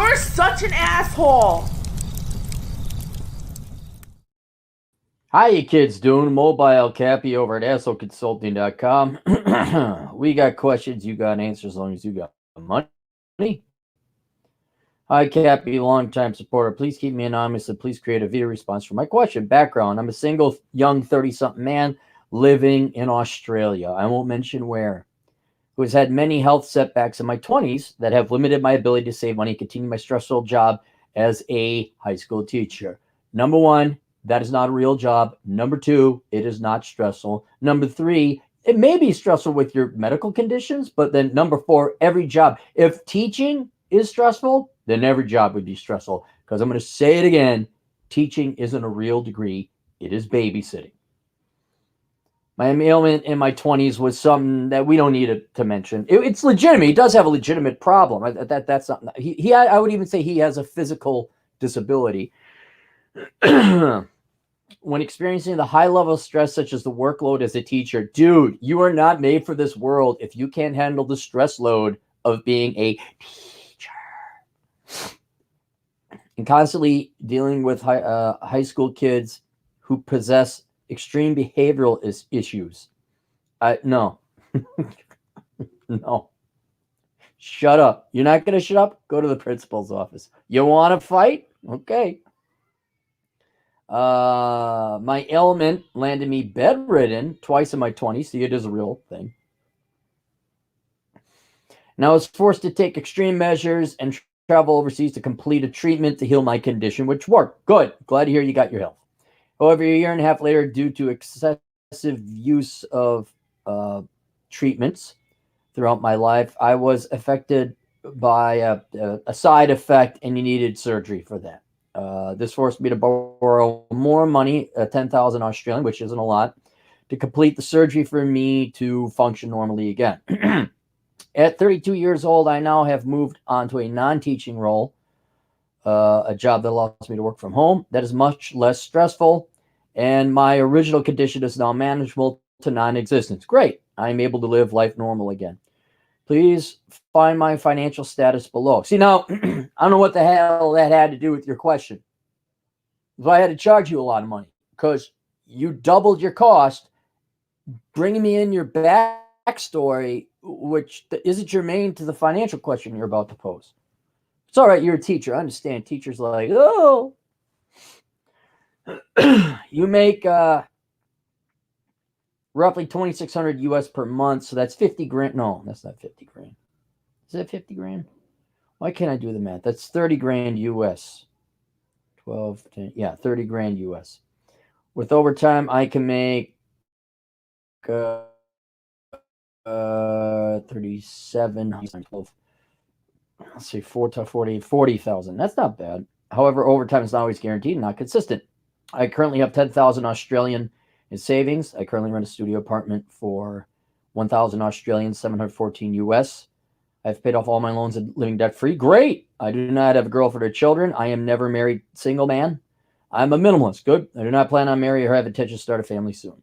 You're such an asshole. How you kids doing? Mobile Cappy over at assholeconsulting.com. We got questions, you got answers, as long as you got money. Hi, Cappy, longtime supporter. Please keep me anonymous and please create a video response for my question. Background: I'm a single, young 30-something man living in Australia. I won't mention where. Who has had many health setbacks in my 20s that have limited my ability to save money and continue my stressful job as a high school teacher. Number one, that is not a real job. Number two, it is not stressful. Number three, it may be stressful with your medical conditions, but then number four, every job. If teaching is stressful, then every job would be stressful. Because I'm going to say it again, teaching isn't a real degree. It is babysitting. My ailment in my 20s was something that we don't need to mention. It's legitimate. He does have a legitimate problem. That's not. I would even say he has a physical disability. When experiencing the high level of stress, such as the workload as a teacher, dude, you are not made for this world if you can't handle the stress load of being a teacher. And constantly dealing with high school kids who possess extreme behavioral issues. No. No. Shut up. You're not going to shut up? Go to the principal's office. You want to fight? Okay. My ailment landed me bedridden twice in my 20s. See, it is a real thing. And I was forced to take extreme measures and travel overseas to complete a treatment to heal my condition, which worked. Good. Glad to hear you got your health. However, a year and a half later, due to excessive use of treatments throughout my life, I was affected by a side effect, and you needed surgery for that. This forced me to borrow more money, 10,000 Australian, which isn't a lot, to complete the surgery for me to function normally again. At 32 years old, I now have moved on to a non-teaching role, a job that allows me to work from home that is much less stressful, and my original condition is now manageable to non-existence. Great. I'm able to live life normal again. Please find my financial status below. See, now, I don't know what the hell that had to do with your question. So I had to charge you a lot of money because you doubled your cost bringing me in your backstory, which isn't germane to the financial question you're about to pose. It's all right. You're a teacher. I understand. Teachers like, oh, you make roughly 2,600 US per month. So that's 50 grand. No, that's not 50 grand. Is that 50 grand? Why can't I do the math? That's 30 grand US. 12, 10, yeah, 30 grand US. With overtime, I can make 37, 12, let's see, 40,000. That's not bad. However, overtime is not always guaranteed, not consistent. I currently have 10,000 Australian in savings. I currently rent a studio apartment for 1,000 Australian, 714 US. I've paid off all my loans and living debt free. Great. I do not have a girlfriend or children. I am never married, single man. I'm a minimalist. Good. I do not plan on marrying or have intention to start a family soon.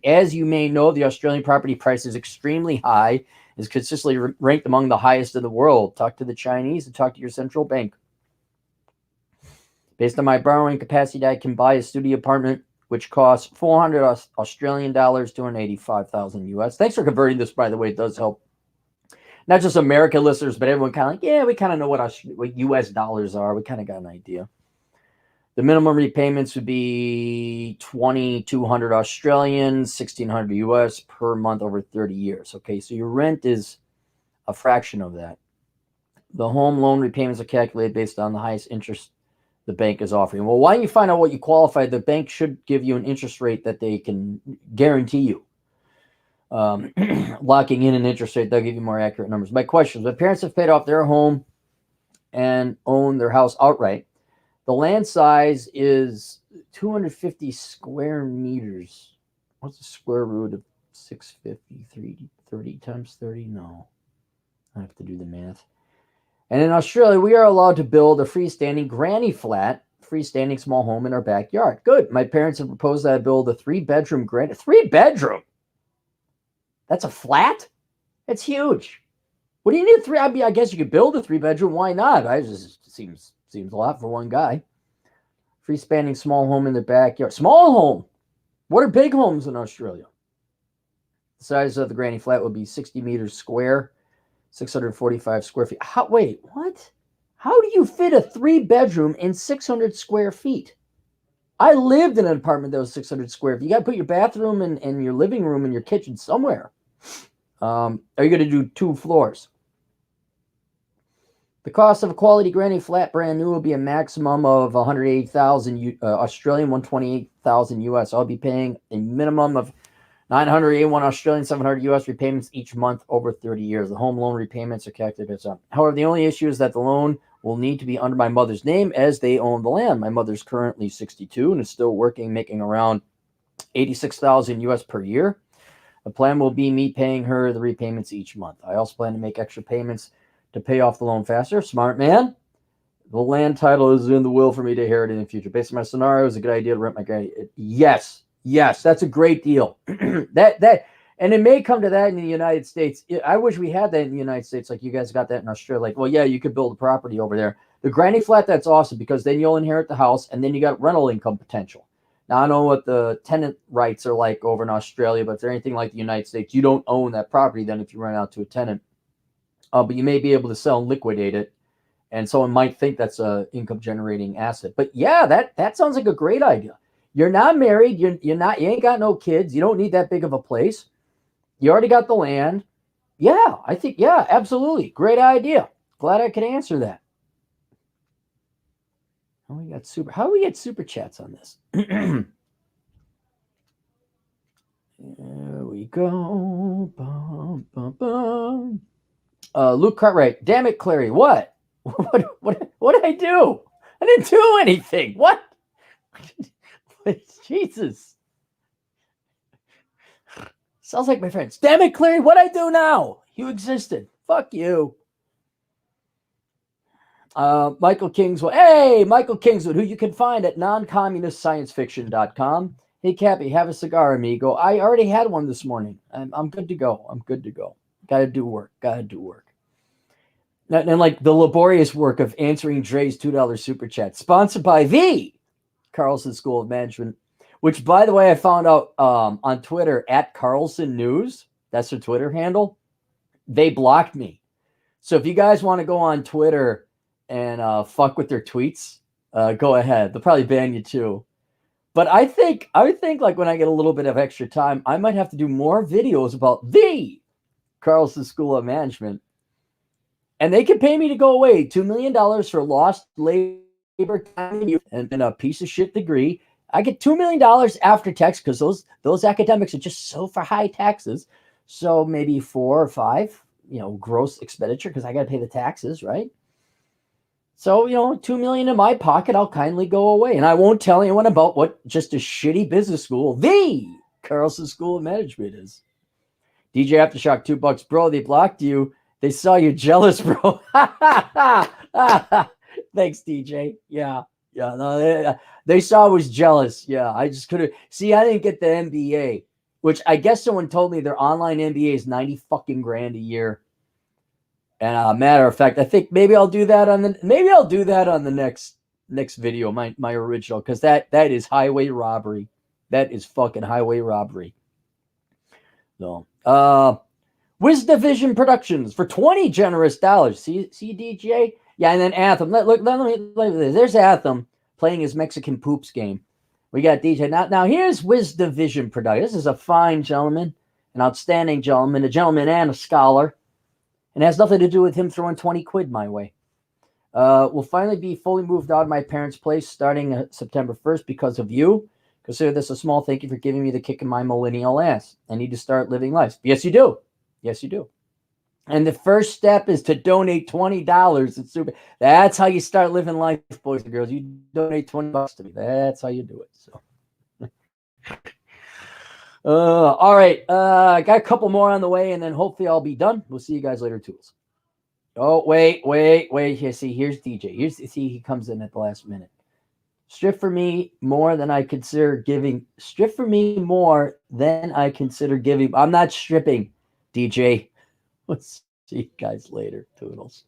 As you may know, the Australian property price is extremely high, is consistently ranked among the highest in the world. Talk to the Chinese and talk to your central bank. Based on my borrowing capacity, I can buy a studio apartment, which costs 400 Australian dollars, 285,000 US. Thanks for converting this, by the way. It does help. Not just American listeners, but everyone kind of like, yeah, we kind of know what US dollars are. We kind of got an idea. The minimum repayments would be 2,200 Australian, 1,600 US per month over 30 years. Okay, so your rent is a fraction of that. The home loan repayments are calculated based on the highest interest the bank is offering. Well, why don't you find out what you qualify? The bank should give you an interest rate that they can guarantee you. Locking in an interest rate, they'll give you more accurate numbers. My question is, my parents have paid off their home and own their house outright. The land size is 250 square meters. What's the square root of 650? 30 times 30? No. I have to do the math. And in Australia, we are allowed to build a freestanding granny flat, freestanding small home in our backyard. Good. My parents have proposed that I build a 3-bedroom granny. 3-bedroom? That's a flat? It's huge. What do you need 3? I mean, I guess you could build a 3-bedroom. Why not? It seems a lot for one guy. Freestanding small home in the backyard. Small home. What are big homes in Australia? The size of the granny flat would be 60 meters square, 645 square feet. Wait, what? How do you fit a 3-bedroom in 600 square feet? I lived in an apartment that was 600 square feet. You got to put your bathroom and your living room and your kitchen somewhere. Are you going to do 2 floors? The cost of a quality granny flat brand new will be a maximum of 180,000 Australian, 128,000 US. I'll be paying a minimum of 981 Australian, 700 US repayments each month over 30 years. The home loan repayments are calculated as up. However, the only issue is that the loan will need to be under my mother's name as they own the land. My mother's currently 62 and is still working, making around 86,000 US per year. The plan will be me paying her the repayments each month. I also plan to make extra payments to pay off the loan faster. Smart man. The land title is in the will for me to inherit in the future. Based on my scenario, it's a good idea to rent my granny. Yes, that's a great deal. And it may come to that in the United States. I wish we had that in the United States, like you guys got that in Australia. Like, well, yeah, you could build a property over there. The granny flat, that's awesome because then you'll inherit the house and then you got rental income potential. Now, I don't know what the tenant rights are like over in Australia, but if they're anything like the United States, you don't own that property then if you rent out to a tenant. But you may be able to sell and liquidate it. And someone might think that's a income generating asset. But yeah, that sounds like a great idea. You're not married. You ain't got no kids. You don't need that big of a place. You already got the land. Yeah, I think, yeah, absolutely. Great idea. Glad I could answer that. How do we get super chats on this? There we go. Bum, bum, bum. Luke Cartwright. Damn it, Clary. What? What did I do? I didn't do anything. What? Jesus. Sounds like my friends. Damn it, Clary. What'd I do now? You existed. Fuck you. Michael Kingswood. Hey, Michael Kingswood, who you can find at noncommunistsciencefiction.com. Hey, Cappy, have a cigar, amigo. I already had one this morning. I'm good to go. Gotta do work. And like the laborious work of answering Dre's $2 super chat, sponsored by the Carlson School of Management, which, by the way, I found out on Twitter at Carlson News. That's their Twitter handle. They blocked me. So if you guys want to go on Twitter and fuck with their tweets, go ahead. They'll probably ban you too. But I think like when I get a little bit of extra time, I might have to do more videos about the Carlson School of Management. And they can pay me to go away. $2 million for lost labor time and a piece of shit degree. I get $2 million after tax because those academics are just so for high taxes. So maybe 4 or 5, gross expenditure because I got to pay the taxes, right? So, $2 million in my pocket, I'll kindly go away. And I won't tell anyone about what just a shitty business school, the Carlson School of Management is. DJ Aftershock, $2. Bro, they blocked you. They saw you jealous, bro. Thanks, DJ. Yeah. No, they saw I was jealous. Yeah, I just couldn't. See, I didn't get the MBA, which I guess someone told me their online MBA is $90 fucking grand a year. And matter of fact, I think maybe I'll do that on the next video, my original, because that is highway robbery. That is fucking highway robbery. No. WizDivision Productions for $20 generous dollars. See DJ? Yeah, and then Anthem. Look, there's Anthem playing his Mexican poops game. We got DJ. Now here's WizDivision Productions. This is a fine gentleman, an outstanding gentleman, a gentleman and a scholar. And it has nothing to do with him throwing 20 quid my way. Will finally be fully moved out of my parents' place starting September 1st because of you. Consider this a small thank you for giving me the kick in my millennial ass. I need to start living life. Yes, you do. Yes, you do. And the first step is to donate $20. It's super. That's how you start living life, boys and girls. You donate $20 to me. That's how you do it. So, all right. I got a couple more on the way, and then hopefully I'll be done. We'll see you guys later, tools. Oh, wait. Here, see, here's DJ. He comes in at the last minute. Strip for me more than I consider giving. Strip for me more than I consider giving. I'm not stripping, DJ. Let's see you guys later, toodles.